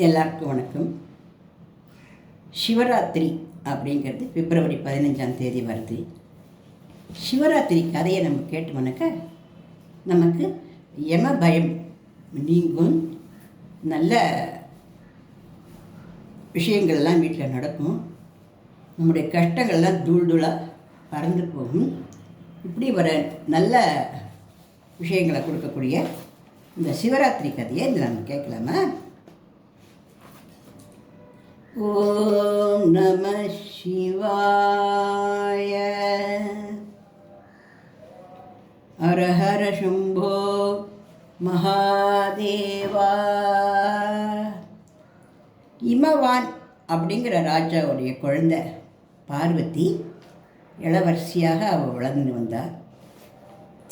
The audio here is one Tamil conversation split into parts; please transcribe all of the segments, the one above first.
எல்லாருக்கும் வணக்கம். சிவராத்திரி அப்படிங்கிறது பிப்ரவரி 15 வருது. சிவராத்திரி கதையை நம்ம கேட்டோம்னாக்க நமக்கு யம பயம் நீங்கும், நல்ல விஷயங்கள்லாம் வீட்டில் நடக்கும், நம்முடைய கஷ்டங்கள்லாம் தூளாக பறந்து போகும். இப்படி ஒரு நல்ல விஷயங்களை கொடுக்கக்கூடிய இந்த சிவராத்திரி கதையை இதில் நம்ம கேட்கலாமா? ஓம் நம சிவாய. ஹர ஹர சம்போ மகாதேவா. இமவான் அப்படிங்கிற ராஜாவுடைய குழந்தை பார்வதி இளவரசியாக அவள் வளர்ந்து வந்தாள்.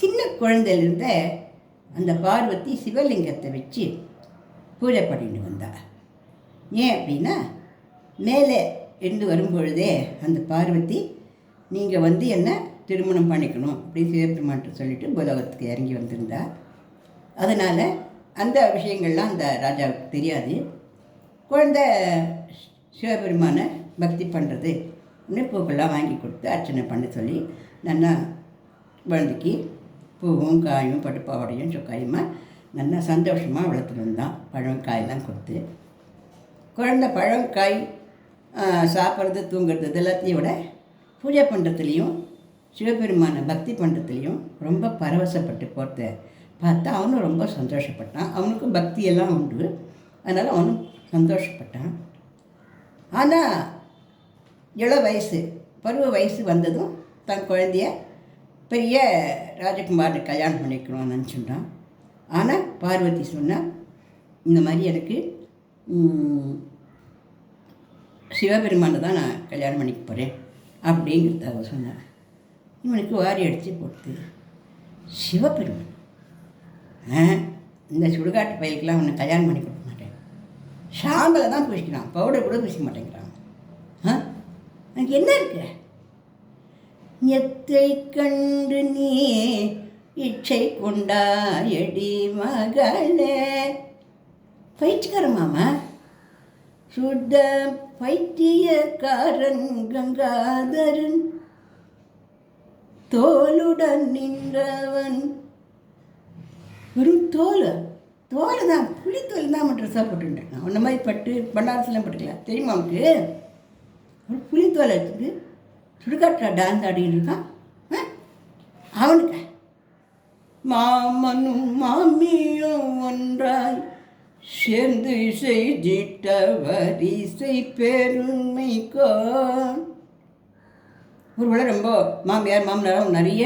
சின்ன குழந்தையிலிருந்த அந்த பார்வதி சிவலிங்கத்தை வச்சு பூஜை பண்ணிட்டு வந்தாள். ஏன் அப்படின்னா, மேலே இருந்து வரும்பொழுதே அந்த பார்வதி நீங்கள் என்ன திருமணம் பண்ணிக்கணும் அப்படின்னு சிவபெருமான்ட்டு சொல்லிட்டு பூலோகத்துக்கு இறங்கி வந்திருந்தா. அதனால் அந்த விஷயங்கள்லாம் அந்த ராஜாவுக்கு தெரியாது. குழந்தை சிவபெருமானை பக்தி பண்ணுறது பூக்கள்லாம் வாங்கி கொடுத்து அர்ச்சனை பண்ண சொல்லி நல்லா குழந்தைக்கு பூவும் காயும் பட்டுப்பாவடையும் சொக்காயுமா நல்லா சந்தோஷமாக வளர்த்துட்டு வந்தான். பழம் காயெல்லாம் கொடுத்து குழந்தை பழம் காய் சாப்பிட்றது தூங்குறது இது எல்லாத்தையும் விட பூஜை பண்ணுறதுலேயும் சிவபெருமானை பக்தி பண்ணுறதுலேயும் ரொம்ப பரவசப்பட்டு போகிறத பார்த்தா அவனும் ரொம்ப சந்தோஷப்பட்டான். அவனுக்கும் பக்தியெல்லாம் உண்டு, அதனால் அவனும் சந்தோஷப்பட்டான். ஆனால் வயசு பருவ வயசு வந்ததும் தன் குழந்தைய பெரிய ராஜகுமாரனை கல்யாணம் பண்ணிக்கணும்னு நினச்சிட்டான். ஆனால் பார்வதி சொன்னால், இந்த மாதிரி எனக்கு சிவபெருமானை தான் நான் கல்யாணம் பண்ணிக்க போகிறேன் அப்படிங்கிறத அவள் சொன்னான். இவனுக்கு வாரி அடித்து போட்டு, சிவபெருமான் இந்த சுடுகாட்டு பயிலுக்கெல்லாம் அவனை கல்யாணம் பண்ணி கொடுக்க மாட்டேன், ஷாம்பலை தான் பூசிக்கிறான், பவுடர் கூட பூசிக்க மாட்டேங்கிறான். எனக்கு என்ன இருக்கு? எத்தை கண்டு நீ இச்சை கொண்டாயடி மகளே. பயிற்சிக்கார மாமா, சுத்த பைத்தியக்காரன் கங்காதரன், தோலுடன் நின்றவன். வெறும் தோல் தான், புளித்தோல் தான் மட்டும் ட்ரெஸ்ஸாக போட்டுட்டேன். நான் அந்த மாதிரி பட்டு பண்டாரத்துலாம் பட்டுக்கலாம், தெரியுமா அவனுக்கு? ஒரு புளித்தோலை வச்சுட்டு சுடுகாட்டில் டான்ஸ் ஆடிக்கிட்டு இருக்கான். அவனுக்கு மாமனும் மாமியும் ஒன்றாய் சேர்ந்து செய்திட்ட வரிசை பெருமைக்கோ. ஒரு வேளை ரொம்ப மாமியார் மாமனாரும் நிறைய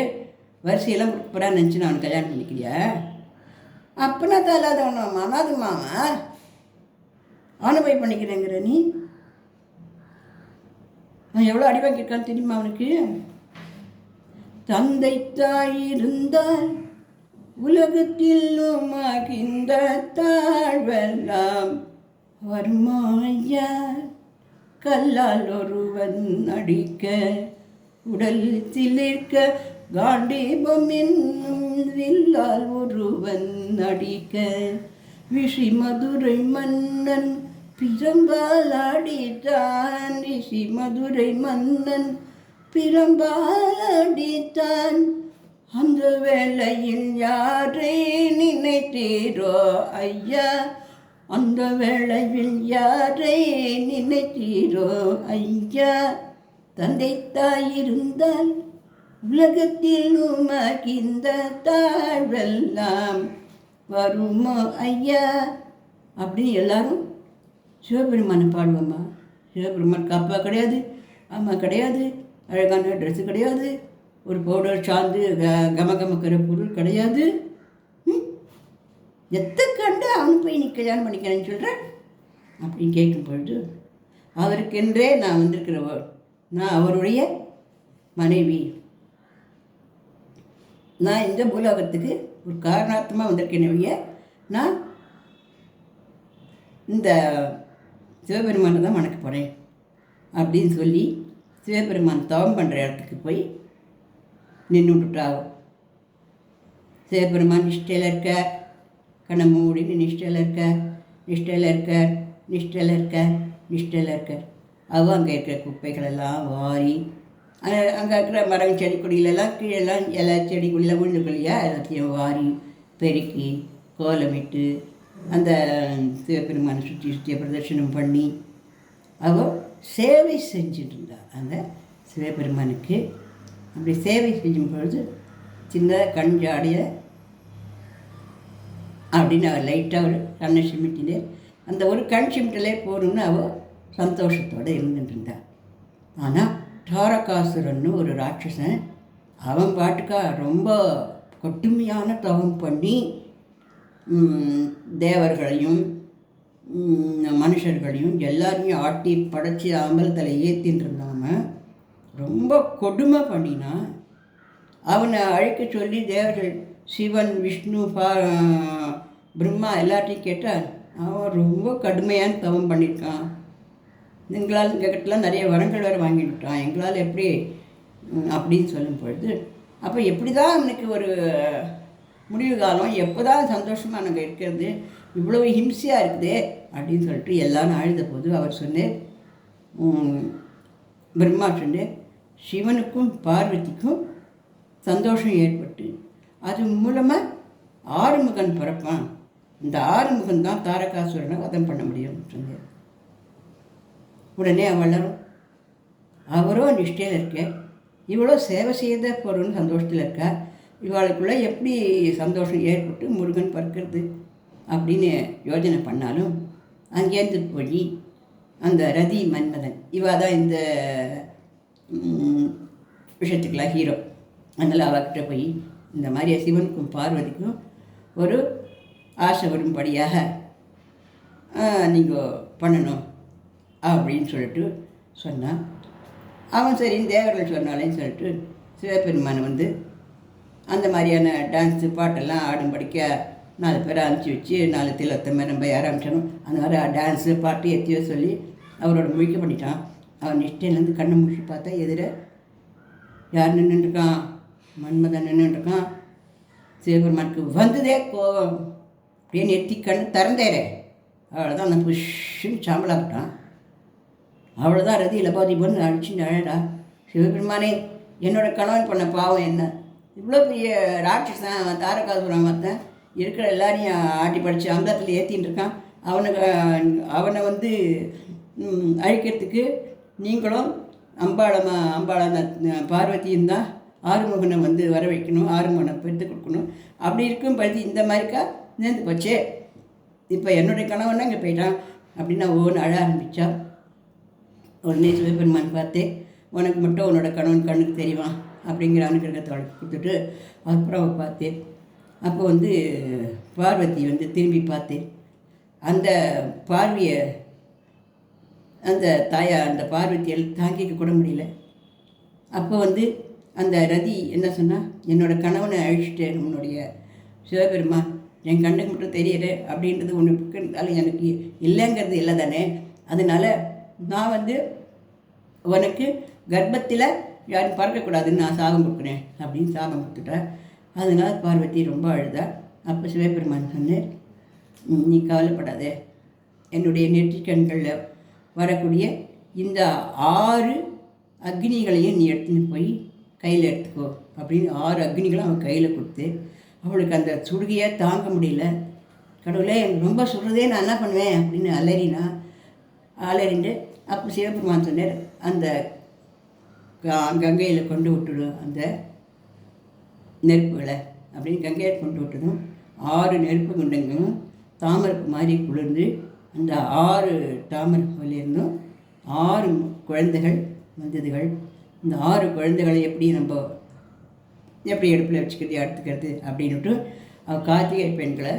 வரிசையெல்லாம் கொடுக்கப்படான்னு நினச்சி நான் கல்யாணம் பண்ணிக்கிறியா? அப்பனா தான் இல்லாதவன அனாது மாமா, அவனை போய் பண்ணிக்கிறேங்கிற நீ. அவன் எவ்வளோ அடி வாங்கியிருக்கான்னு தெரியுமா அவனுக்கு? தந்தை தாய் இருந்தால் உலகத்தில் மகிழ்ந்த தாழ்வெல்லாம் வருமாயா. கல்லால் ஒருவன் அடிக்க உடல் சிலிர்க்க காண்டீபம் என்னும் வில்லால் ஒருவன் அடிக்க. விஷி மதுரை மன்னன் பிரம்பால் அடித்தான், ரிஷி மதுரை மன்னன் பிரம்பால் அடித்தான். அந்த வேளையில் யாரை நினைத்தீரோ ஐயா, அந்த வேளையில் யாரை நினைத்தீரோ ஐயா. தந்தை தாய் இருந்தால் உலகத்தில் மகிழ்ந்த தாழ்வெல்லாம் வருமோ ஐயா அப்படின்னு எல்லாரும் சிவபெருமானை பாடுவோம்மா. சிவபெருமானுக்கு அப்பா கிடையாது, அம்மா கிடையாது, அழகான ட்ரெஸ்ஸு கிடையாது, ஒரு பவுடர் சாந்து கமகமக்கிற பொருள் கிடையாது. எத்தை கண்டு அவனுக்கு போய் நீ கல்யாணம் பண்ணிக்கிறேன்னு சொல்கிறேன் அப்படின்னு கேட்கும் பொழுது, அவருக்கென்றே நான் வந்திருக்கிறவள், நான் அவருடைய மனைவி, நான் இந்த பூலோகத்துக்கு ஒரு காரணார்த்தமாக வந்திருக்கேன், நான் இந்த சிவபெருமானை தான் வணக்க போகிறேன் அப்படின்னு சொல்லி சிவபெருமான் தவம் பண்ணுற இடத்துக்கு போய் நின்று விட்டுட்டாகும். சிவபெருமான் நிஷ்டையில் இருக்க, கண்ணை மூடின்னு நிஷ்டையில் இருக்க நிஷ்டையில் இருக்க அவள் அங்கே இருக்கிற குப்பைகளெல்லாம் வாரி அங்கே இருக்கிற மரம் செடி கொடியிலெல்லாம் கீழெல்லாம் இலை செடி கொடியெல்லாம் விழுந்துக்கொள்ளையா எல்லாத்தையும் வாரி பெருக்கி கோலமிட்டு அந்த சிவபெருமானை சுற்றி பிரதர்ஷனம் பண்ணி அவள் சேவை செஞ்சுட்டு இருந்தா அந்த சிவபெருமானுக்கு. அப்படி சேவை செய்யும் பொழுது சின்ன கண் ஜாடிய அப்படின்னு அவள் லைட்டாக ஒரு கண்ணை சிமிட்டினே அந்த ஒரு கண் சிமிட்டலே போகணுன்னு அவள் சந்தோஷத்தோடு இருந்துட்டு இருந்தாள். ஆனால் தாரகாசுரன்னு ஒரு ராட்சசன் அவன் பாட்டுக்கா ரொம்ப கடுமையான தவம் பண்ணி தேவர்களையும் மனுஷர்களையும் எல்லாரையும் ஆட்டி படைச்சி அம்பலத்தில் ஏற்றின்னு இருந்தாம ரொம்ப கொடுமை பண்ணினான். அவனை அழைக்க சொல்லி தேவர்கள் சிவன் விஷ்ணு பிரம்மா எல்லாத்தையும் கேட்டால் அவன் ரொம்ப கடுமையான தவம் பண்ணியிருக்கான். எங்களால் எங்ககிட்டலாம் நிறைய வரங்கள் வேறு வாங்கிவிட்டான், எங்களால் எப்படி அப்படின்னு சொல்லும் பொழுது அப்போ எப்படி தான் அவனுக்கு ஒரு முடிவு காலம், எப்போ தான் சந்தோஷமாக நாங்கள் இருக்கிறது, இவ்வளவு ஹிம்சையாக இருக்குதே அப்படின்னு சொல்லிட்டு எல்லாரும் அழுத போது அவர் சொன்னேன், பிரம்மா சொன்னேன், சிவனுக்கும் பார்வதிக்கும் சந்தோஷம் ஏற்பட்டு அது மூலமாக ஆறுமுகன் பிறப்பான், இந்த ஆறுமுகன் தான் தாரகாசுரனை வதம் பண்ண முடியும்னு சொன்னேன். உடனே அவளரும் அவரோ நிஷ்டையில் இருக்க, இவ்வளோ சேவை செய்த பொருள்னு சந்தோஷத்தில் இருக்கா, இவளுக்குள்ளே எப்படி சந்தோஷம் ஏற்பட்டு முருகன் பறக்கிறது அப்படின்னு யோஜனை பண்ணாலும் அங்கேருந்து போய் அந்த ரதி மன்மதன் இவா தான் இந்த விஷயத்துக்கெல்லாம் ஹீரோ. அதனால் அவர்கிட்ட போய் இந்த மாதிரி சிவனுக்கும் பார்வதிக்கும் ஒரு ஆசை வரும்படியாக நீங்கள் பண்ணணும் அப்படின்னு சொல்லிட்டு சொன்னான். அவன் சரி தேவர்கள் சொன்னாலேன்னு சொல்லிட்டு சிவபெருமானை வந்து அந்த மாதிரியான டான்ஸு பாட்டெல்லாம் ஆடும்படிக்க 4 பேரை அனுப்பிச்சி வச்சு 4 திலத்தமே நம்ம ஆரம்பிச்சணும். அந்த மாதிரி டான்ஸு பாட்டு எத்தியோ சொல்லி அவரோட முழிக்க பண்ணிட்டான். அவன் நிஷ்டையிலேருந்து கண்ணை முழிச்சு பார்த்தா எதிர யார் நின்றுட்டுருக்கான், மன்மதன் நின்றுட்டுருக்கான். சிவபெருமானுக்கு வந்ததே கோவம், அப்படியே நெத்தி கண் திறந்தேரே, அவ்வளோதான் அந்த புஷ்ஷுன்னு சாம்பலாப்பட்டான். அவ்வளோதான் ரதி லபாதி பொண்ணு அடிச்சுன்னு அழடா, சிவபெருமானே என்னோடய கணவன் பண்ண பாவம் என்ன, இவ்வளோ பெரிய ராட்சசன் அவன் தாரகாசுரன் மற்றன் இருக்கிற எல்லாரையும் ஆட்டி படித்து அம்பலத்தில் ஏற்றின்னு இருக்கான், அவனை வந்து அழிக்கிறதுக்கு நீங்களும் அம்பாளை பார்வதியும் தான் ஆறுமுகனை வந்து வர வைக்கணும், ஆறுமுகனை பெற்று கொடுக்கணும். அப்படி இருக்கும் பற்றி இந்த மாதிரிக்கா நேர்ந்து போச்சே, இப்போ என்னுடைய கணவன் இங்கே போயிட்டான் அப்படின்னா ஓன்னு அழ ஆரம்பித்தா. உடனே சிவபெருமான் பார்த்தே, உனக்கு மட்டும் உன்னோட கணவன் கண்ணுக்கு தெரிவான் அப்படிங்கிற அனுகிரகத்தை கொடுத்துட்டு அப்புறம் பார்த்தேன். அப்போ வந்து பார்வதி வந்து திரும்பி பார்த்தேன். அந்த பார்வையை அந்த அந்த பார்வதியால் தாங்கிக்க கூட முடியல. அப்போ வந்து அந்த ரதி என்ன சொன்னால், என்னோடய கணவனை அழிச்சிட்டேன், உன்னுடைய சிவபெருமான் என் கண்ணுக்கு மட்டும் தெரியல அப்படின்றது ஒன்று இருந்தாலும் எனக்கு இல்லைங்கிறது இல்லை தானே, அதனால் நான் வந்து உனக்கு கர்ப்பத்தில் யாரும் பறக்கக்கூடாதுன்னு நான் சாபம் கொடுக்குறேன் அப்படின்னு சாபம் கொடுத்துட்டேன். அதனால் பார்வதி ரொம்ப அழுதா. அப்போ சிவபெருமான் சொன்னேன், நீ கவலைப்படாதே, என்னுடைய நெற்றிக்கண்களில் வரக்கூடிய இந்த 6 அக்னிகளையும் நீ எடுத்துன்னு போய் கையில் எடுத்துக்கோ அப்படின்னு 6 அக்னிகளும் அவன் கையில் கொடுத்து அவளுக்கு அந்த சுடுகையை தாங்க முடியல. கடவுளே எனக்கு ரொம்ப சுடுறதே, நான் என்ன பண்ணுவேன் அப்படின்னு அலறிண்டு அப்போ சிவபெருமான் சொன்னார், அந்த கங்கையில் கொண்டு விட்டுடும் அந்த நெருப்புகளை அப்படின்னு கங்கையை கொண்டு விட்டதும் 6 நெருப்பு குண்டங்களும் தாமரைப்பு மாதிரி குளிர்ந்து அந்த 6 தாமரைப்புலேருந்தும் 6 குழந்தைகள் வந்ததுகள். இந்த 6 குழந்தைகளை எப்படி அடுப்பில் வச்சுக்கிறது எடுத்துக்கிறது அப்படின்ட்டு அவள் கார்த்திகை பெண்களை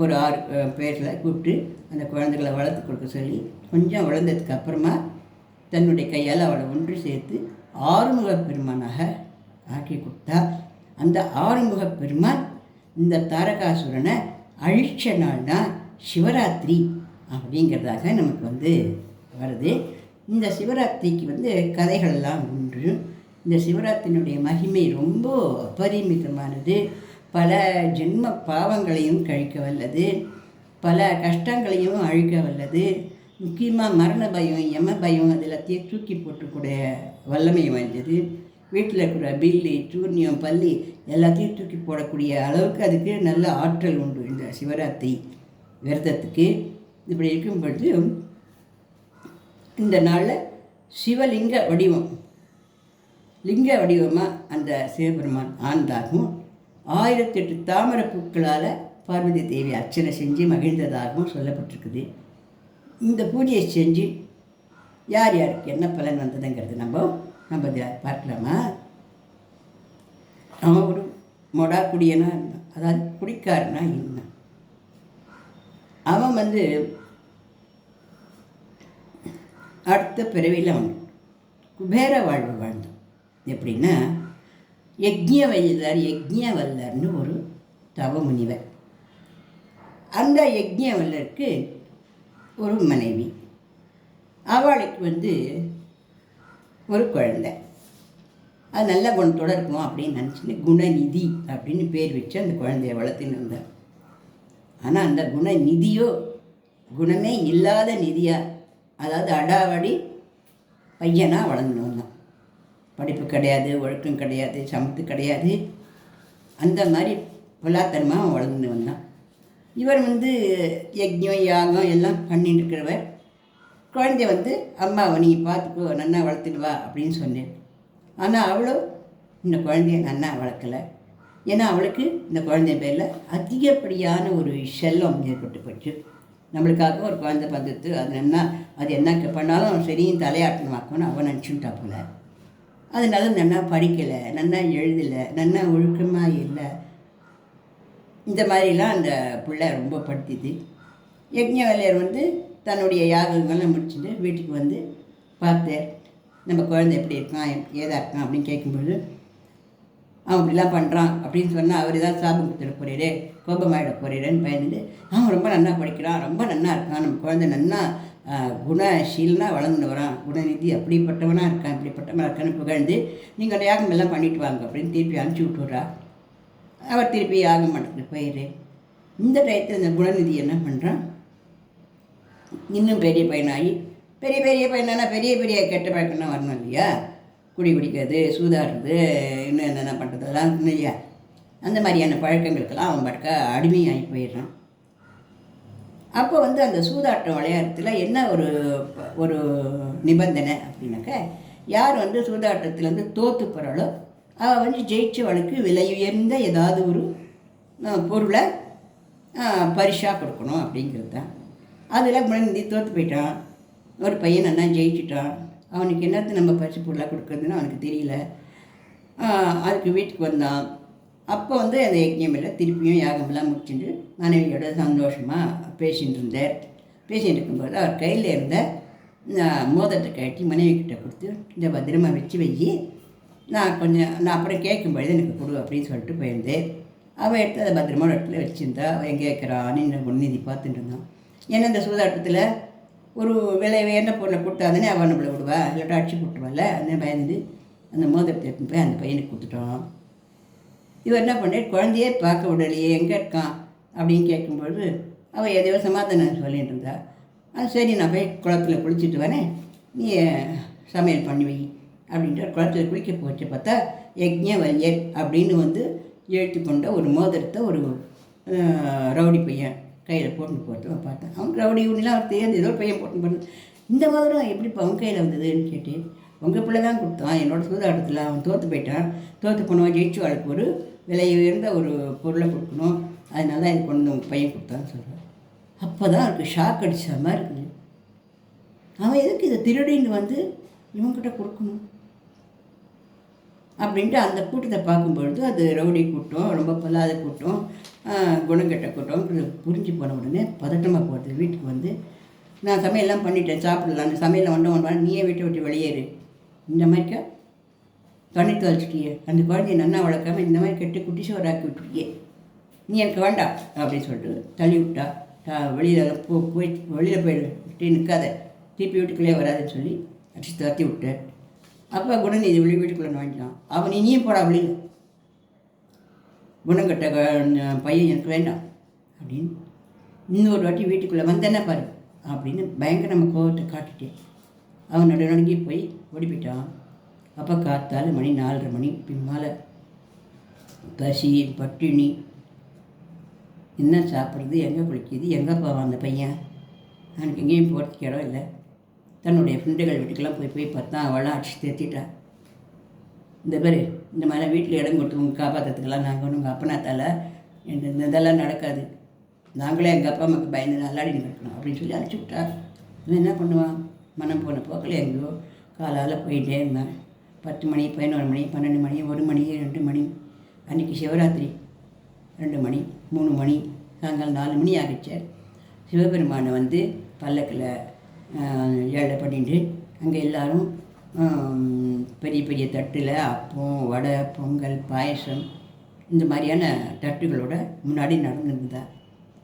ஒரு 6 பேர்களை கூப்பிட்டு அந்த குழந்தைகளை வளர்த்து கொடுக்க சொல்லி கொஞ்சம் வளர்ந்ததுக்கு அப்புறமா தன்னுடைய கையால் அவளை ஒன்று சேர்த்து ஆறுமுக பெருமானாக ஆக்கி கொடுத்தா. அந்த ஆறுமுக பெருமான் இந்த தாரகாசுரனை அழிச்ச நாள் தான் சிவராத்திரி அப்படிங்கிறதாக நமக்கு வந்து வருது. இந்த சிவராத்திரிக்கு வந்து கதைகளெல்லாம் உண்டு. இந்த சிவராத்திரியினுடைய மகிமை ரொம்ப அபரிமிதமானது, பல ஜென்ம பாவங்களையும் கழிக்க வல்லது. பல கஷ்டங்களையும் அழிக்க வல்லது. முக்கியமாக மரண பயம், யம பயம் அது எல்லாத்தையும் தூக்கி போட்டுக்கூடிய வல்லமை வாய்ந்தது. வீட்டில் இருக்கிற பில்லி, சூர்ணியம், பள்ளி எல்லாத்தையும் தூக்கி போடக்கூடிய அளவுக்கு அதுக்கு நல்ல ஆற்றல் உண்டு இந்த சிவராத்திரி விரதத்துக்கு. இப்படி இருக்கும் பொழுது இந்த நாளில் சிவலிங்க வடிவம், லிங்க வடிவமாக அந்த சிவபெருமான் ஆனதாகவும் 1008 தாமரை பூக்களால் பார்வதி தேவி அர்ச்சனை செஞ்சு மகிழ்ந்ததாகவும் சொல்லப்பட்டிருக்குது. இந்த பூஜையை செஞ்சு யார் யாருக்கு என்ன பலன் வந்ததுங்கிறது நம்ம பார்க்கலாமா? அவன் ஒரு மொடா குடியனா இருந்தான், அதாவது குடிக்காரனா இருந்தான். அவன் அடுத்த பிறவியில் அவன் குபேர வாழ்வு வாழ்ந்தான். எப்படின்னா, யக்ஞவல்லர்னு ஒரு தவ முனிவர். அந்த யக்ஞவல்லருக்கு ஒரு மனைவி, அவளுக்கு ஒரு குழந்தை. அது நல்ல குணத்தோடு இருக்கும் அப்படின்னு நினச்சிட்டு குணநிதி அப்படின்னு பேர் வச்சு அந்த குழந்தைய வளர்த்துன்னு இருந்தார். ஆனால் அந்த குணநிதியோ குணமே இல்லாத நிதியாக, அதாவது அடாவடி பையனாக வளர்ந்துன்னு வந்தான். படிப்பு கிடையாது, ஒழுக்கம் கிடையாது, சமத்து கிடையாது, அந்த மாதிரி பொல்லாத்தனமாக அவன் வளர்ந்துன்னு வந்தான். இவர் யஜ்ஞம் யாகம் எல்லாம் பண்ணிட்டு இருக்கிறவர். குழந்தைய அம்மாவை நீ பார்த்துக்கோ, நன்னா வளர்த்துடுவா அப்படின்னு சொன்னேன். ஆனால் அவளும் இந்த குழந்தைய நன்னா வளர்க்கலை. ஏன்னா அவளுக்கு இந்த குழந்தை பேரில் அதிகப்படியான ஒரு செல்லம் ஏற்பட்டு போச்சு. நம்மளுக்காக ஒரு குழந்தை பார்த்துட்டு அது என்ன பண்ணாலும் சரியும் தலையாட்டமாக்கணும்னு அவன் நினச்சுட்டா போல. அதனால நன்னா படிக்கலை, நன்னா எழுதலை, நன்னா ஒழுக்கமாக இல்லை. இந்த மாதிரிலாம் அந்த பிள்ளை ரொம்ப படுத்திது. யஜ்ஞவல்லியர் தன்னுடைய யாகங்கள்லாம் முடிச்சுட்டு வீட்டுக்கு பார்த்தார். நம்ம குழந்தை எப்படி இருக்கான், ஏதா இருக்கான் அப்படின்னு கேட்கும்போது, அவன் இப்படிலாம் பண்ணுறான் அப்படின்னு சொன்னால் அவர் ஏதாவது சாபம் கொடுத்துட போறீரே, கோபமாயிட போறீரேன்னு பயந்துட்டு, அவன் ரொம்ப நன்னா படிக்கிறான், ரொம்ப நன்னா இருக்கான், நம்ம குழந்தை நன்னா குணசீலனாக வளர்ந்துன்னு வரான், குணநிதி அப்படிப்பட்டவனாக இருக்கான், இப்படிப்பட்டவனாக இருக்கான்னு புகழ்ந்து நீங்கள் அந்த யாகம் எல்லாம் பண்ணிட்டு வாங்க அப்படின்னு திருப்பி அனுப்பிச்சி விட்டுறா. அவர் திருப்பி யாகம் பண்ணுறதுக்கு போயிடு. இந்த டயத்தில் இந்த குணநிதி என்ன பண்ணுறான், இன்னும் பெரிய பையனாகி, பெரிய பையனா பெரிய பெரிய கெட்ட பழக்கம்னா வரணும் இல்லையா, குடி குடிக்கிறது, சூதாடுறது, இன்னும் என்னென்ன பண்ணுறது அதெல்லாம் இல்லையா, அந்த மாதிரியான பழக்கங்களுக்கெல்லாம் அவன் பழக்க அடிமையாகி போயிடுறான். அப்போ அந்த சூதாட்டம் விளையாடுறதுல என்ன ஒரு நிபந்தனை அப்படின்னாக்க, யார் சூதாட்டத்தில் தோற்று போகிறாளோ அவள் ஜெயிச்சவளுக்கு விலை உயர்ந்த ஏதாவது ஒரு பொருளை பரிசாக கொடுக்கணும் அப்படிங்கிறது தான். அதில் முன்னாடி தோற்று போயிட்டான். ஒரு பையன் நல்லா ஜெயிச்சுட்டான். அவனுக்கு என்னத்து நம்ம பரிசு பொருளாக கொடுக்குறதுன்னு அவனுக்கு தெரியல. அதுக்கு வீட்டுக்கு வந்தான். அப்போ அந்த யஜ்ஞமில் திருப்பியும் யாகமெல்லாம் முடிச்சுட்டு மனைவியோட சந்தோஷமாக பேசிகிட்டு இருந்தார். பேசிகிட்டு இருக்கும்போது அவர் கையில் இருந்த மோதிரத்தை கட்டி மனைவிக்கிட்ட கொடுத்து, இந்த பத்திரமாக வச்சு வை, நான் அப்புறம் கேட்கும்பொழுது எனக்கு கொடு அப்படின்னு சொல்லிட்டு போயிருந்தேன். அவன் எடுத்து அதை பத்திரமான இடத்துல வச்சுருந்தா. அவன் கேட்குறான்னு இந்த குணநிதி பார்த்துட்டு இருந்தான். ஏன்னா இந்த சூதாட்டத்தில் ஒரு விலை உயர்ந்த பொருளை கொடுத்தாதானே அவன் நம்மளை விடுவா, இல்லாட்டா அடிச்சு போட்டுருவாள். அந்த பயந்துட்டு அந்த மோதிரத்தை எடுத்துன்னு போய் அந்த பையனுக்கு கொடுத்துட்டான். இவர் என்ன பண்ணார், குழந்தையே பார்க்க விடலையே, எங்கே இருக்கான் அப்படின்னு கேட்கும்பொழுது அவள் எதையோ சமாதானம் சொல்லிட்டு இருந்தா. சரி நான் போய் குளத்தில் குளிச்சுட்டு வரேன், நீ சமையல் பண்ணி வை அப்படின்ட்டு குளத்தில் குளிக்க போச்சு. பார்த்தா யஜ்ஞவல்யர் அப்படின்னு எழுத்து கொண்ட ஒரு மோதிரத்தை ஒரு ரவுடி பையன் கையில் போட்டுன்னு போட்டு பார்த்தேன். அவன் ரவுடி உடனெலாம் அவர் தெரியாது, ஏதோ பையன் போட்டுன்னு பண்ண. இந்த மோதிரம் எப்படி இப்போ அவன் கையில் வந்ததுன்னு கேட்டேன். உங்கள் பிள்ளை தான் கொடுத்தான், என்னோடய சூதாட்டத்தில் அவன் தோற்று போயிட்டான், தோற்று போனவன் ஜெயிச்சு வாழ்க்கை ஒரு விலை உயர்ந்த ஒரு பொருளை கொடுக்கணும், அதனால தான் இது கொண்டு உங்கள் பையன் கொடுத்தான்னு சொல்கிறான். அப்போ தான் அவருக்கு ஷாக் அடித்த மாதிரி இருக்குது. அவன் எதுக்கு இதை திருடின்னு இவன்கிட்ட கொடுக்கணும் அப்படின்ட்டு அந்த கூட்டத்தை பார்க்கும்பொழுது அது ரவுடி கூட்டம், ரொம்ப பொல்லாத கூட்டம், குணங்கெட்ட கூட்டம் புரிஞ்சு போன உடனே பதட்டமாக போகிறது. வீட்டுக்கு நான் சமையல்லாம் பண்ணிட்டேன், சாப்பிடலான்னு சமையலில் வந்தவன் நீயே வீட்டை விட்டு வெளியேறு, இந்த மாதிரிக்கா தண்ணி தொலைச்சிட்டியே, அந்த குழந்தைய நன்னா வளர்க்காம இந்த மாதிரி கெட்டு குட்டி சோறாக்கி விட்டுருக்கியே, நீ எனக்கு வேண்டாம் அப்படின்னு சொல்லிட்டு தள்ளி விட்டா. வெளியில் போய் வெளியில் போயிட்டு நிற்காத, திருப்பி வீட்டுக்குள்ளே வராதுன்னு சொல்லி அடிச்சு துரத்தி விட்டார். அப்போ குணநிதி வீட்டுக்குள்ளே வாங்கிட்டான். அவன் இனியும் போடா வெளியில், குணங்கட்ட பையன் எனக்கு வேண்டாம் அப்படின்னு. இன்னொரு வாட்டி வீட்டுக்குள்ளே வந்தேன்னா பாரு அப்படின்னு பயங்கர நம்ம கோவத்தை காட்டிட்டு அவன் நடுநடுங்கி போய் ஓடி போயிட்டான். அப்போ காத்தால் மணி 4:30 மணி பின்னால் பசி பட்டினி, என்ன சாப்பிட்றது, எங்கே குளிக்குது, எங்கே போவான் அந்த பையன், அவனுக்கு எங்கேயும் போகிறதுக்கு இடம் இல்லை. தன்னுடைய ஃப்ரெண்டுகள் வீட்டுக்கெல்லாம் போய் பார்த்தா அவளாம் அடிச்சு தேத்திட்டா. இந்த பேர் இந்த மாதிரிலாம் வீட்டில் இடம் கொடுத்து உங்கள் காப்பாற்றுறதுக்கெல்லாம் நாங்கள் உங்கள் அப்பனாத்தால் இந்த இதெல்லாம் நடக்காது, நாங்களே எங்கள் அப்பா அம்மாவுக்கு பயந்து நல்லாடி இருக்கணும் அப்படின்னு சொல்லி அனுப்பிச்சி விட்டா. இவன் என்ன பண்ணுவான், மனம் போன போக்கில் எங்கேயோ காலால் போயிட்டே இருந்தான். 10 மணி 11 மணி 12 மணி 1 மணி 2 மணி, அன்றைக்கி சிவராத்திரி 2 மணி 3 மணி சாயங்காலம் 4 மணி ஆகிடுச்சு. சிவபெருமானை வந்து பல்லக்கில் ஏழை பண்ணிட்டு அங்கே எல்லோரும் பெரிய பெரிய தட்டில் அப்பம் வடை பொங்கல் பாயசம் இந்த மாதிரியான தட்டுகளோட முன்னாடி நடந்துருந்தா.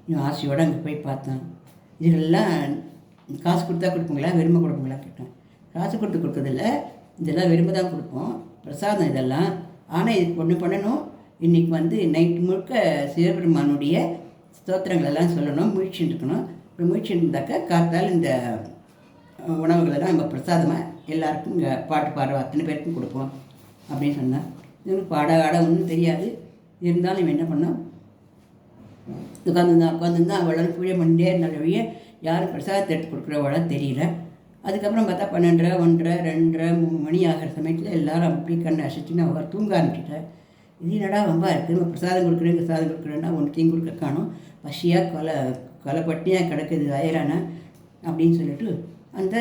இன்னும் ஆசையோடு அங்கே போய் பார்த்தேன். இதெல்லாம் காசு கொடுத்தா கொடுப்போங்களா வெறுமை கொடுப்போங்களா கேட்டேன். காசு கொடுத்து கொடுக்குறதில்ல, இதெல்லாம் வெறுமை தான் கொடுப்போம், பிரசாதம் இதெல்லாம். ஆனால் இதுக்கு ஒன்று பண்ணணும், இன்றைக்கி வந்து நைட்டு முழுக்க சிவபெருமானுடைய ஸ்தோத்திரங்களெல்லாம் சொல்லணும், முயற்சின்னு இருக்கணும். இப்படி முயற்சின்னு இருந்தாக்கா காத்தால் இந்த உணவுகளெல்லாம் நம்ம பிரசாதமாக எல்லாருக்கும் இங்கே பாட்டு பாடுற அத்தனை பேருக்கும் கொடுப்போம் அப்படின்னு சொன்னான். இவனுக்கு பாட ஒன்றும் தெரியாது. இருந்தாலும் இவன் என்ன பண்ணான், உட்காந்துருந்தான் அவளால் பூஜை பண்ணிட்டே இருந்தாலும் வழியே யாரும் பிரசாதத்தை எடுத்து கொடுக்குறவளா தெரியல. அதுக்கப்புறம் பார்த்தா 12, 1, 2, 3 மணி ஆகிற சமயத்தில் எல்லோரும் அப்படி கண்ணை அசைச்சுன்னு அவர் தூங்க ஆரம்பிச்சிட்டேன். இது என்னடா வம்பா இருக்குது, நம்ம பிரசாதம் கொடுக்குறேன்னா ஒன்றையும் கொடுக்க காணும், பசியாக கொலைப்பட்டியாக கிடக்குது வயிறான அப்படின்னு சொல்லிட்டு அந்த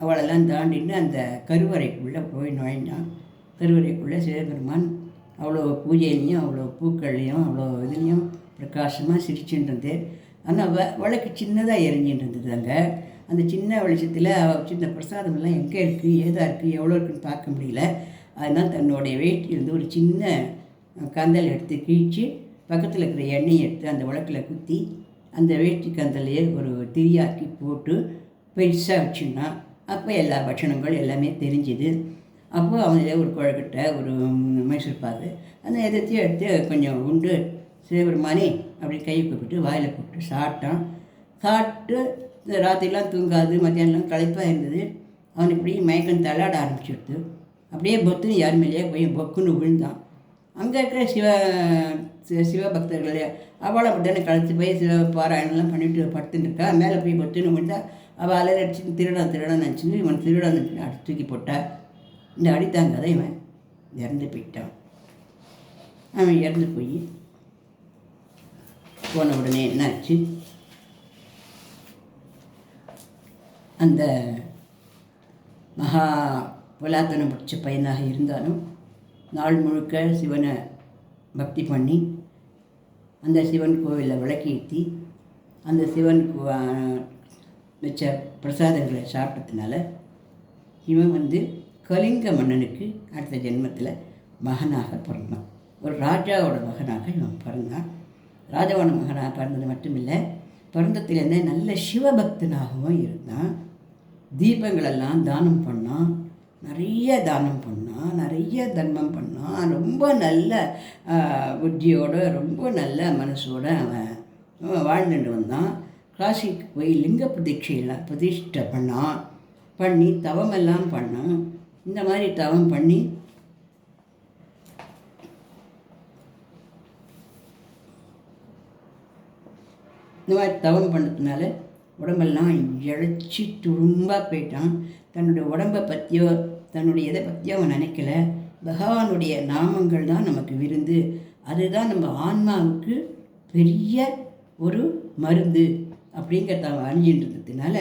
அவளெல்லாம் தாண்டிட்டு அந்த கருவறைக்குள்ளே போய் நுழைஞ்சான். கருவறைக்குள்ளே சிவபெருமான் அவ்வளோ பூஜையிலையும் அவ்வளோ பூக்கள்லையும் அவ்வளோ இதுலேயும் பிரகாசமாக சிரிச்சுன்றது. ஆனால் விளக்கு சின்னதாக எரிஞ்சின்னு இருந்தது. அங்கே அந்த சின்ன வெளிச்சத்தில் சின்ன பிரசாதமெல்லாம் எங்கே இருக்குது ஏதாக இருக்குது எவ்வளோ இருக்குதுன்னு பார்க்க முடியல. அதனால் தன்னுடைய வேட்டியிலிருந்து ஒரு சின்ன கந்தல் எடுத்து கிழித்து பக்கத்தில் இருக்கிற எண்ணெயை எடுத்து அந்த விளக்கில் குத்தி அந்த வேட்டி கந்தலையே ஒரு திரியாக்கி போட்டு பெருசாக வச்சுருந்தான். அப்போ எல்லா பட்சணங்கள் எல்லாமே தெரிஞ்சுது. அப்போது அவங்களே ஒரு குழக்கட்டை ஒரு மைசூர் பாகு அந்த எதைத்தையும் எடுத்து கொஞ்சம் உண்டு சிவபெருமானே அப்படி கையை கூப்பிட்டு வாயில் போட்டு சாப்பிட்டான். சாப்பிட்டு ராத்திரிலாம் தூங்காது, மத்தியானம்லாம் களைப்பாக இருந்தது. அவன் இப்படி மயக்கம் தள்ளாட ஆரம்பிச்சுடுது. அப்படியே பொத்துன்னு யார் மேலேயே போய் பொக்குன்னு விழுந்தான். அங்கே இருக்கிற சிவபக்தர்களே அவளை அப்படி தானே களைச்சி போய் சிவ பாராயணம்லாம் பண்ணிவிட்டு படுத்துன்னு இருக்கா. மேலே போய் பொத்துன்னு விழுந்தா அவள் அலையில் அடிச்சு திருடன் நினச்சின்னு இவன் திருடன் அடிச்சு தூக்கி போட்டா. இந்த அடித்தாங்க அதை இவன் இறந்து போயிட்டான். அவன் இறந்து போன உடனே என்னாச்சு, அந்த மகா புலாத்தனம் பிடிச்ச பையனாக இருந்தாலும் நாள் முழுக்க சிவனை பக்தி பண்ணி அந்த சிவன் கோவிலில் விளக்கேற்றி அந்த சிவன் வச்ச பிரசாதங்களை சாப்பிட்டதுனால இவன் வந்து கலிங்க மன்னனுக்கு அடுத்த ஜென்மத்தில் மகனாக பிறந்தான். ஒரு ராஜாவோட மகனாக இவன் பிறந்தான். ராஜாவோட மகனாக பிறந்தது மட்டும் இல்லை, பிறந்தத்துலேருந்தே நல்ல சிவபக்தனாகவும் இருந்தான். தீபங்களெல்லாம் தானம் பண்ணான், நிறைய தானம் பண்ணான், நிறைய தர்மம் பண்ணான். ரொம்ப நல்ல புத்தியோடு ரொம்ப நல்ல மனசோடு அவன் வாழ்ந்துட்டு வந்தான். காசிக்கு போய் லிங்க பிரதிஷ்டை பண்ணி தவமெல்லாம் பண்ணான். இந்த மாதிரி தவம் பண்ணி இந்த மாதிரி தவம் பண்ணதுனால உடம்பெல்லாம் இழைச்சி துரும்பாக போயிட்டான். தன்னுடைய உடம்பை பற்றியோ தன்னுடைய இதை பற்றியோ அவன் நினைக்கல. பகவானுடைய நாமங்கள் தான் நமக்கு விருந்து, அதுதான் நம்ம ஆன்மாவுக்கு பெரிய ஒரு மருந்து அப்படிங்கிறத அவன் அறிஞ்சின்றதுனால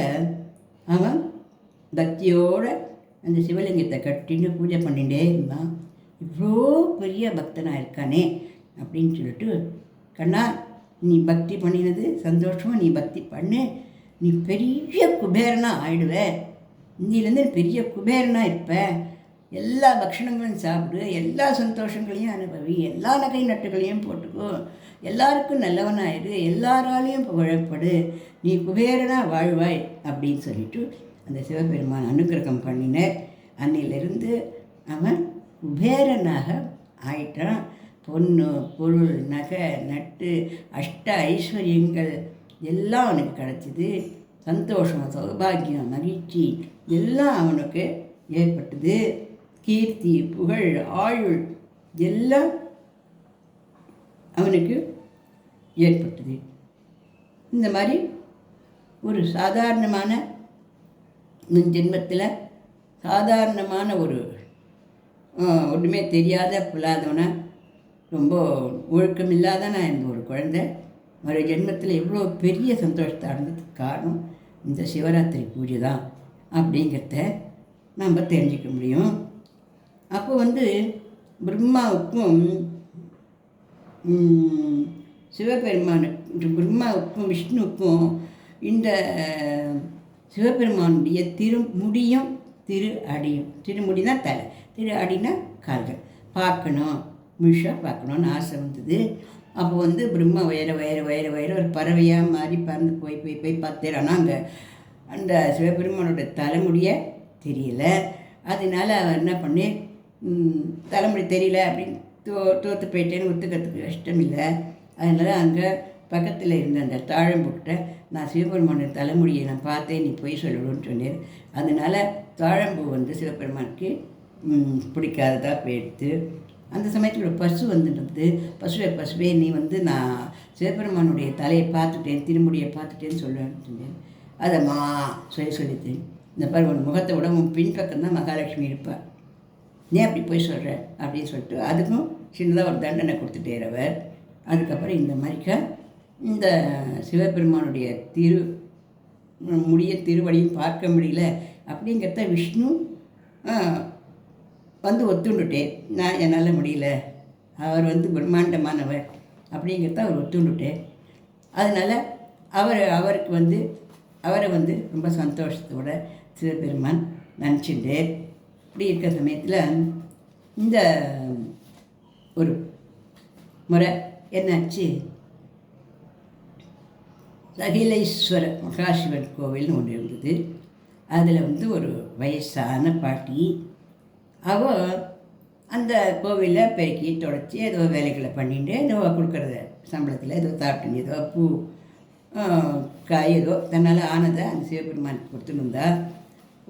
அவன் பக்தியோடு அந்த சிவலிங்கத்தை கட்டின்னு பூஜை பண்ணிகிட்டே இருந்தான். இவ்வளோ பெரிய பக்தனாக இருக்கானே அப்படின்னு சொல்லிட்டு, கண்ணா நீ பக்தி பண்ணினது சந்தோஷமாக, நீ பக்தி பண்ணு, நீ பெரிய குபேரனாக ஆயிடுவ, இந்தியிலேருந்து பெரிய குபேரனாக இருப்ப, எல்லா பக்ஷணங்களும் சாப்பிடு, எல்லா சந்தோஷங்களையும் அனுபவி, எல்லா நகை நட்டுகளையும் போட்டுக்கோ, எல்லாருக்கும் நல்லவனாயிடு, எல்லாராலையும் புகழப்படு, நீ குபேரனாக வாழ்வாய் அப்படின்னு சொல்லிட்டு அந்த சிவபெருமான் அனுக்கிரகம் பண்ணினார். அன்னிலிருந்து அவன் குபேரனாக ஆயிட்டான். பொண்ணு பொருள் நகை நட்டு அஷ்ட ஐஸ்வர்யங்கள் எல்லாம் அவனுக்கு கிடச்சிது. சந்தோஷம், சௌபாகியம், மகிழ்ச்சி எல்லாம் அவனுக்கு ஏற்பட்டது. கீர்த்தி, புகழ், ஆயுள் எல்லாம் அவனுக்கு ஏற்பட்டது. இந்த மாதிரி ஒரு சாதாரணமான ஜென்மத்தில் சாதாரணமான ஒரு ஒன்றுமே தெரியாத புலாதவனா, ரொம்ப ஒழுக்கம் இல்லாதனா இருந்த ஒரு குழந்தை ஒரு ஜென்மத்தில் எவ்வளோ பெரிய சந்தோஷத்தை அடைஞ்சதுக்கு காரணம் இந்த சிவராத்திரி பூஜை தான் அப்படிங்கிறத நம்ம தெரிஞ்சிக்க முடியும். அப்போ பிரம்மாவுக்கும் பிரம்மாவுக்கும் விஷ்ணுவுக்கும் இந்த சிவபெருமானுடைய திருமுடியும் திரு அடியும், திருமுடி தான் தலை, திரு அடினா கால்கள் பார்க்கணும், முழுசாக பார்க்கணுன்னு ஆசை வந்தது. அப்போ பிரம்மா வயர ஒரு பறவையாக மாறி பறந்து போய் பார்த்தேன். ஆனால் அங்கே அந்த சிவபெருமானோட தலைமுடியை தெரியல. அதனால அவர் என்ன பண்ணி, தலைமுடி தெரியல அப்படின்னு தோற்று போயிட்டேன்னு ஒத்துக்கிறதுக்கு கஷ்டம் இல்லை. அதனால் அங்கே பக்கத்தில் இருந்த அந்த தாழம்புக்கிட்ட நான் சிவபெருமானோட தலைமுடியை நான் பார்த்தேன், நீ போய் சொல்லணும்னு சொன்னேன். அதனால் தாழம்பூ சிவபெருமானுக்கு பிடிக்காததாக போயிடுத்து. அந்த சமயத்தில் ஒரு பசு வந்துட்டு, பசுவே நீ நான் சிவபெருமானுடைய தலையை பார்த்துட்டேன், திருமுடியை பார்த்துட்டேன்னு சொல்லுவேன்னு சொன்னேன். அதை சொல்லித்தேன். இந்த பாரு உன் முகத்தை விட உன் பின்பக்கம் தான் மகாலட்சுமி இருப்பாள், நீ அப்படி போய் சொல்கிற அப்படின்னு சொல்லிட்டு அதுக்கும் சின்னதாக ஒரு தண்டனை கொடுத்துட்டேர் அவர். அதுக்கப்புறம் இந்த மாதிரிக்க இந்த சிவபெருமானுடைய திருவடியும் பார்க்க முடியல அப்படிங்கிறத விஷ்ணு ஒத்துண்டுட்டேன். நான் என்னால் முடியல, அவர் பிரம்மாண்டமானவர் அப்படிங்கிறத அவர் ஒத்துண்டுட்டேன். அதனால் அவருக்கு அவரை ரொம்ப சந்தோஷத்தோட சிவபெருமான் நினச்சிட்டு இப்படி இருக்கிற சமயத்தில் இந்த ஒரு முறை என்னாச்சு, அகிலேஸ்வர மகாசிவன் கோவில்னு ஒன்று இருந்தது. அதில் ஒரு வயசான பாட்டி, அவள் அந்த கோவிலில் பெருக்கி தொடச்சி ஏதோ வேலைகளை பண்ணிட்டு ஏதோ கொடுக்குறத சம்பளத்தில் ஏதோ சாப்பிட்டு ஏதோ பூ காய் ஏதோ தன்னால் ஆனதை அந்த சிவபெருமானுக்கு கொடுத்துன்னு இருந்தா.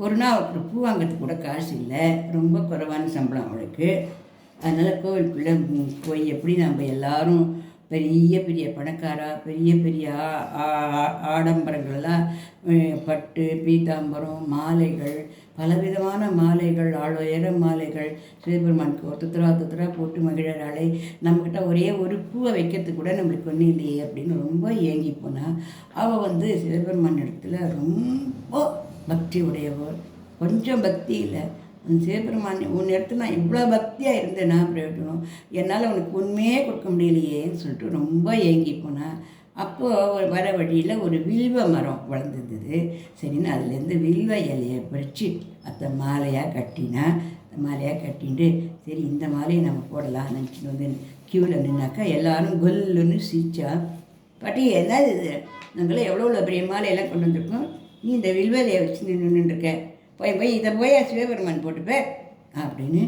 ஒரு நாள் அவருக்கு பூ வாங்கிறதுக்கு கூட காசு இல்லை, ரொம்ப குறைவான சம்பளம் அவளுக்கு. அதனால் கோவிலுக்குள்ளே போய் எப்படி நம்ம எல்லோரும் பெரிய பெரிய பணக்காரா பெரிய பெரிய ஆடம்பரங்கள்லாம் பட்டு பீதாம்பரம் மாலைகள் பலவிதமான மாலைகள் ஆளுயர மாலைகள் சிவபெருமானுக்கு ஒத்துத்தரா போட்டு மகிழறாளே, நம்மக்கிட்ட ஒரே ஒரு பூவை வைக்கிறதுக்கு கூட நம்மளுக்கு ஒன்றும் இல்லையே அப்படின்னு ரொம்ப ஏங்கி போனால் அவள் சிவபெருமான் இடத்துல ரொம்ப பக்தி உடையவர். கொஞ்சம் பக்தி இல்லை, அந்த சிவபெருமான் உன் இடத்துல நான் இவ்வளோ பக்தியாக இருந்தேன்னா பிரயோஜனம், என்னால் உனக்கு உண்மையே கொடுக்க முடியலையேன்னு சொல்லிட்டு ரொம்ப ஏங்கி போனேன். அப்போது வர வழியில் ஒரு வில்வ மரம் வளர்ந்துருந்தது. சரின்னு அதுலேருந்து வில்வ இலையை பறித்து அதை மாலையாக கட்டினா, மாலையாக கட்டிட்டு சரி இந்த மாலையை நம்ம போடலாம் நினச்சிட்டு க்யூவில் நின்னாக்கா எல்லோரும் கொல்லுன்னு சிரிச்சா. பாட்டி என்னது இது, நாங்களாம் எவ்வளோ பெரிய மாலையெல்லாம் கொண்டு வந்திருக்கோம், நீ இந்த வில்வ இலையை வச்சு நின்றுருக்க, போய் இதை போய் சிவபெருமான் போட்டுப்ப அப்படின்னு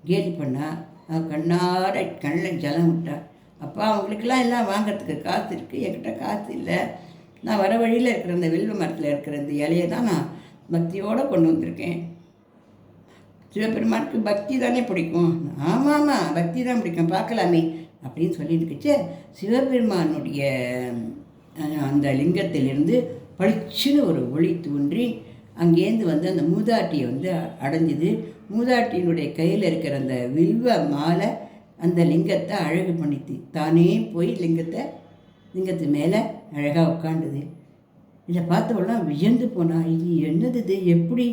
கேலி பண்ணால் அவன் கண்ணார கண்ணில் ஜலம் விட்டா. அப்பா அவங்களுக்கெல்லாம் எல்லாம் வாங்கிறதுக்கு காசு இருக்குது, என்கிட்ட காசு இல்லை, நான் வர வழியில் இருக்கிற அந்த வில்வ மரத்தில் இருக்கிற இந்த இலையை தான் நான் பக்தியோடு கொண்டு வந்திருக்கேன். சிவபெருமானுக்கு பக்தி தானே பிடிக்கும். ஆமாம் பக்தி தான் பிடிக்கும், பார்க்கலாமே அப்படின்னு சொல்லிட்டுருக்குச்சு. சிவபெருமானுடைய அந்த லிங்கத்திலிருந்து பளிச்சுன்னு ஒரு ஒளி தோன்றி அங்கேருந்து அந்த மூதாட்டியை அடைஞ்சிது. மூதாட்டியினுடைய கையில் இருக்கிற அந்த வில்வ மாலை அந்த லிங்கத்தை அழகு பண்ணித்து தானே போய் லிங்கத்து மேலே அழகாக உட்காண்டுது. இதை பார்த்தவெல்லாம் வியந்து போனா, இது என்னது, இது எப்படி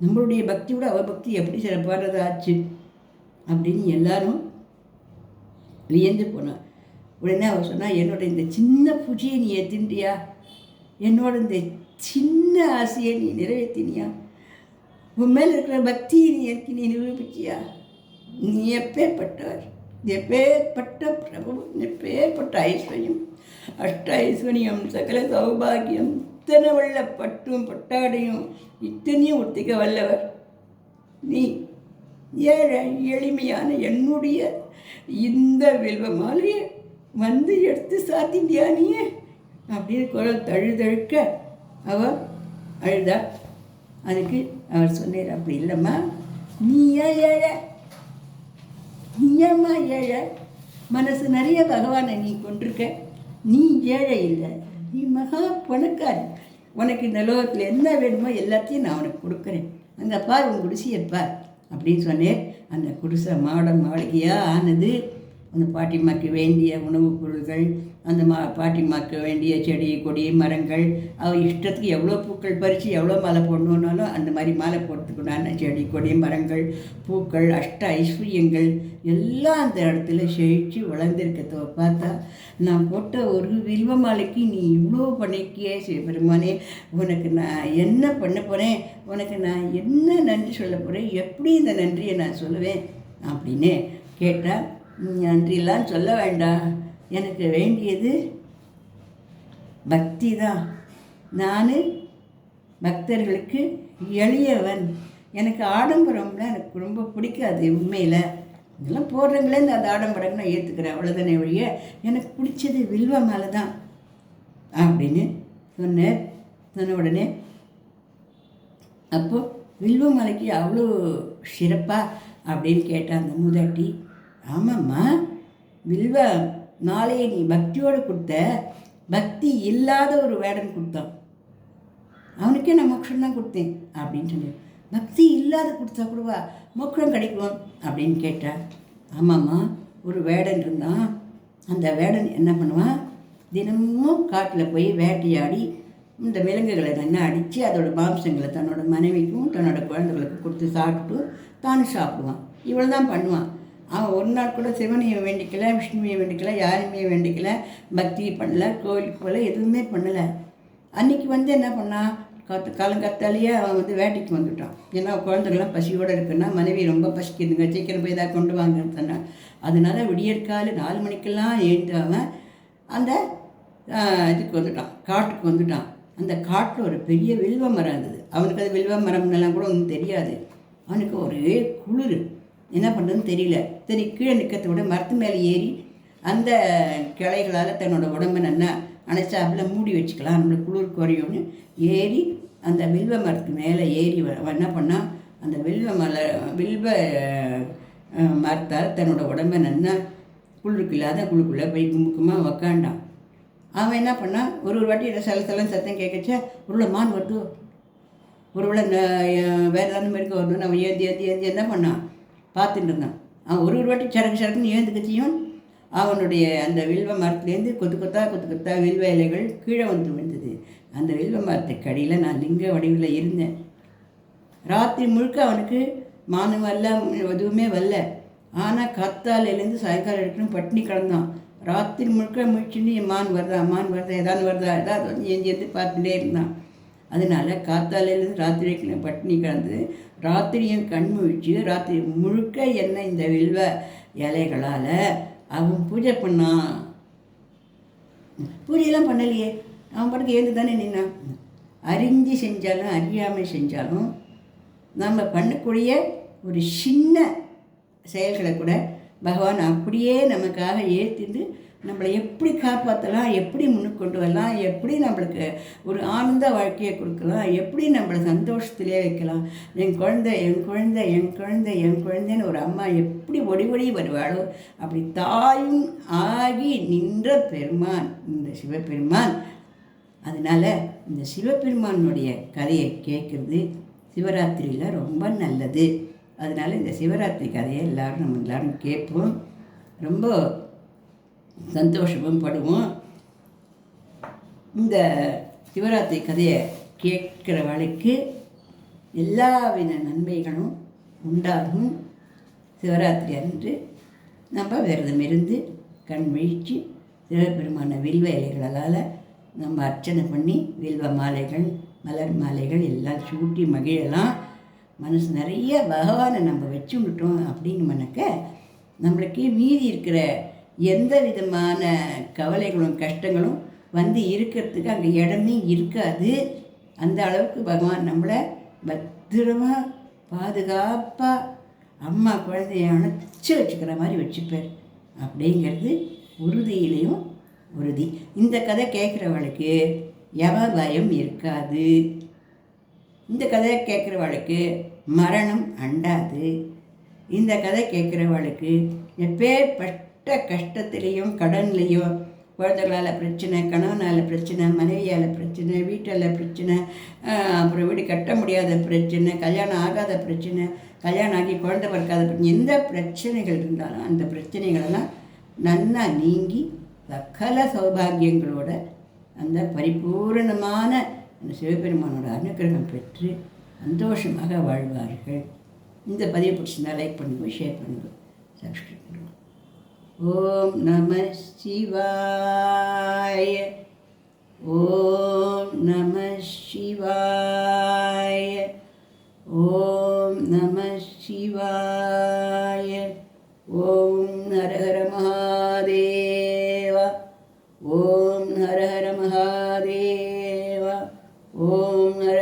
நம்மளுடைய பக்தியோட அவ பக்தி எப்படி சிறப்பானது ஆச்சு அப்படின்னு எல்லாரும் வியந்து போனான். உடனே அவள் சொன்னால், என்னோட இந்த சின்ன பூஜையை நீ ஏற்றின்றியா, என்னோட இந்த சின்ன ஆசையை நீ நிறைவேற்றினியா, உன் மேலே இருக்கிற பக்தியை நீ நிரூபிச்சியா, நீ எப்பேற்பட்டவர், எப்பேற்பட்ட பிரபு, எப்பேற்பட்ட ஐஸ்வர்யம், அஷ்ட ஐஸ்வர்யம், சகல சௌபாகியம், இத்தனை வெள்ள பட்டும் பட்டாடையும் இத்தனையும் ஒத்திக்க வல்லவர் நீ. ஏழை எளிமையான என்னுடைய இந்த வில்வ மாலையை வந்து எடுத்து சாத்திண்டியா நீ அப்படின்னு குரல் தழுதழுக்க அவள் அழுதா. அதுக்கு அவர் சொன்னார், அப்படி இல்லைம்மா, நீ ஏன் ஏழை, நீ ஏம்மா ஏழை, மனசு நிறைய பகவானை நீ கொண்டிருக்க, நீ ஏழை இல்லை, நீ மகா பணக்காரி, உனக்கு இந்த லோகத்தில் என்ன வேணுமோ எல்லாத்தையும் நான் உனக்கு கொடுக்குறேன், அந்த பார் உன் குடிசையை பார் அப்படின்னு சொன்னேன். அந்த குடிசை மாளிகையாக ஆனது. அந்த பாட்டிமாக்கு வேண்டிய உணவுப் பொருள்கள், அந்த பாட்டிமாக்கு வேண்டிய செடி கொடி மரங்கள், அவள் இஷ்டத்துக்கு எவ்வளோ பூக்கள் பறித்து எவ்வளோ மாலை போடணுன்னாலும் அந்த மாதிரி மாலை போடுறதுக்குண்டான செடி கொடி மரங்கள் பூக்கள் அஷ்ட ஐஸ்வர்யங்கள் எல்லாம் அந்த இடத்துல செழித்து வளர்ந்துருக்கத பார்த்தா, நான் போட்ட ஒரு வில்வ மாலைக்கு நீ இவ்வளோ பண்ணிக்கியே சிவபெருமானே, உனக்கு நான் என்ன பண்ண போகிறேன், உனக்கு நான் என்ன நன்றி சொல்ல போகிறேன், எப்படி இந்த நன்றியை நான் சொல்லுவேன் அப்படின்னு கேட்டால், நன்றிலாம் சொல்ல வேண்டாம், எனக்கு வேண்டியது பக்தி தான். நான் பக்தர்களுக்கு எளியவன், எனக்கு ஆடம்பரம்லாம் எனக்கு ரொம்ப பிடிக்காது. உண்மையில் இதெல்லாம் போடுறங்களே இந்த அந்த ஆடம்பரம்னு நான் ஏற்றுக்கிறேன், அவ்வளோதானே ஒழிய எனக்கு பிடிச்சது வில்வ மாலை தான் அப்படின்னு சொன்னேன். சொன்ன உடனே அப்போது வில்வ மாலைக்கு அவ்வளோ சிறப்பா அப்படின்னு கேட்டான் அந்த மூதாட்டி. ஆமாம்மா, வில்வ மாலையை நீ பக்தியோடு கொடுத்த, பக்தி இல்லாத ஒரு வேடன் கொடுத்தான், அவனுக்கே நான் மோட்சம் தான் கொடுத்தேன் அப்படின்னு சொன்னேன். பக்தி இல்லாத கொடுத்தா கூடவா மோட்சம் கிடைக்கும் அப்படின்னு கேட்டான். ஆமாம்மா, ஒரு வேடன் இருந்தான், அந்த வேடன் என்ன பண்ணுவான், தினமும் காட்டில் போய் வேட்டையாடி இந்த விலங்குகளை நல்லா அடித்து அதோட மாம்சங்களை தன்னோட மனைவிக்கும் தன்னோட குழந்தைகளுக்கு கொடுத்து சாப்பிட்டு தானும் சாப்பிடுவான். இவ்வளோ தான் பண்ணுவான். அவன் ஒரு நாள் கூட சிவனையை வேண்டிக்கலை, விஷ்ணுவையை வேண்டிக்கலை, யாருமே வேண்டிக்கலை, பக்தி பண்ணலை, கோயிலுக்கு போகல, எதுவுமே பண்ணலை. அன்றைக்கி என்ன பண்ணான், காலங்காத்தாலேயே அவன் வேட்டைக்கு வந்துட்டான். ஏன்னா குழந்தைகள்லாம் பசியோடு இருக்குன்னா, மனைவி ரொம்ப பசிக்குதுங்க, சீக்கிரம் போய் ஏதாவது கொண்டு வாங்கன்னு சொன்னான். அதனால விடியற்காலை 4 மணிக்கெல்லாம் எழுந்து அவன் அந்த இதுக்கு வந்துட்டான், காட்டுக்கு வந்துட்டான். அந்த காட்டில் ஒரு பெரிய வில்வ மரம் இருந்தது. அவனுக்கு அது வில்வ மரம்னெல்லாம் கூட ஒன்றும் தெரியாது. அவனுக்கு ஒரே குளிர், என்ன பண்ணுறதுன்னு தெரியல. சரி, கீழே நிற்கிறத விட மரத்து மேலே ஏறி அந்த கிளைகளால் தன்னோட உடம்பை நல்லா அணைச்சாப்பில் மூடி வச்சுக்கலாம், நம்மளுக்கு குளிர் குறையும்னு ஏறி அந்த வில்வ மரத்துக்கு மேலே ஏறி என்ன பண்ணால், அந்த வில்வ மரத்தால் தன்னோட உடம்பை நல்லா குளிருக்கு இல்லாத குழுக்குள்ளே போய் கும்புக்குமாக உக்காண்டான். அவன் என்ன பண்ணான், ஒரு வாட்டி சலசலன்னு சத்தம் கேட்கச்சா, உருளை மான் வருது, ஒருவேளை வேறு ஏதாவது மாதிரி வரணும்னு அவன் ஏந்தி என்ன பண்ணான் பார்த்துட்டு இருந்தான். அவன் ஒரு வாட்டி சரக்குன்னு ஏந்துக்கச்சியும் அவனுடைய அந்த வில்வ மரத்துலேருந்து கொத்து கொத்தா வில்வ இலைகள் கீழே வந்து விழுந்தது. அந்த வில்வ மரத்துக்கு அடியில் நான் லிங்க வடிவில் இருந்தேன். ராத்திரி முழுக்க அவனுக்கு மானு வரல, எதுவுமே வரல. ஆனால் காத்தாலேருந்து சாயங்காலம் எடுக்கணும் பட்டினி கிடந்தான். ராத்திரி முழுக்க முழிச்சுன்னு மான் வருதா ஏதாவது வந்து ஏந்தி பார்த்துட்டே இருந்தான். அதனால் காத்தாலேருந்து ராத்திரி வைக்கணும் பட்டினி கிடந்து, ராத்திரியும் கண் முழிச்சு ராத்திரி முழுக்க என்ன இந்த வில்வ இலைகளால் அவன் பூஜை பண்ணான். பூஜையெல்லாம் பண்ணலையே, அவன் பாட்டுக்கு ஏந்து தானே நின்னான். அறிஞ்சு செஞ்சாலும் அறியாமல் செஞ்சாலும் நம்ம பண்ணக்கூடிய ஒரு சின்ன செயல்களை கூட பகவான் அப்படியே நமக்காக ஏற்றிட்டு நம்மளை எப்படி காப்பாற்றலாம், எப்படி முன்னுக்கு கொண்டு வரலாம், எப்படி நம்மளுக்கு ஒரு ஆனந்த வாழ்க்கையை கொடுக்கலாம், எப்படி நம்மளை சந்தோஷத்திலே வைக்கலாம். என் குழந்தைன்னு ஒரு அம்மா எப்படி ஒடி வருவாளோ அப்படி தாயும் ஆகி நின்ற பெருமான் இந்த சிவபெருமான். அதனால் இந்த சிவபெருமானுடைய கதையை கேட்குறது சிவராத்திரியில் ரொம்ப நல்லது. அதனால் இந்த சிவராத்திரி கதையை நம்ம எல்லோரும் கேட்போம், ரொம்ப சந்தோஷமும் படுவோம். இந்த சிவராத்திரி கதையை கேட்குறவளுக்கு எல்லாவித நன்மைகளும் உண்டாகும். சிவராத்திரி அன்று நம்ம விரதம் இருந்து கண் விழித்து சிவபெருமான வில்வ இலைகளால் நம்ம அர்ச்சனை பண்ணி வில்வ மாலைகள் மலர் மாலைகள் எல்லாம் சூட்டி மகிழலாம். மனசு நிறைய பகவானை நம்ம வச்சுட்டோம் அப்படின்னமனக்க நம்மளுக்கு மீதி இருக்கிற எந்த விதமான கவலைகளும் கஷ்டங்களும் வந்து இருக்கிறதுக்கு அங்கே இடமே இருக்காது. அந்த அளவுக்கு பகவான் நம்மளை பத்திரமாக பாதுகாப்பாக அம்மா குழந்தைய அணைச்சி வச்சுக்கிற மாதிரி வச்சுப்பார் அப்படிங்கிறது உறுதியிலையும் உறுதி. இந்த கதை கேட்குறவளுக்கு யம பயம் இருக்காது. இந்த கதையை கேட்குறவளுக்கு மரணம் அண்டாது. இந்த கதை கேட்குறவளுக்கு எப்பேற்பட்ட கஷ்டத்துலேயும் கடன்லேயும், குழந்தைகளால் பிரச்சனை, கணவனால் பிரச்சனை, மனைவியால் பிரச்சனை, வீட்டில் பிரச்சனை, அப்புறம் வீடு கட்ட முடியாத பிரச்சனை, கல்யாணம் ஆகாத பிரச்சனை, கல்யாணம் ஆகி குழந்தை பிறக்காத பிரச்சனை, எந்த பிரச்சனைகள் இருந்தாலும் அந்த பிரச்சனைகளெல்லாம் நன்னா நீங்கி சகல சௌபாகியங்களோட அந்த பரிபூரணமான அந்த சிவபெருமானோட அனுகிரகம் பெற்று சந்தோஷமாக வாழ்வார்கள். இந்த பதிவை பிடிச்சிருந்தா லைக் பண்ணுங்க, ஷேர் பண்ணுங்க, சப்ஸ்கிரைப் பண்ணுங்க. ஓம் நம சிவாய. ஓம் நம சிவாய. ஓம் நம சிவாய. ஓம் ஹர ஹர மகாதேவா. ஓம் ஹர ஹர மகாதேவா. ஓம் ஹர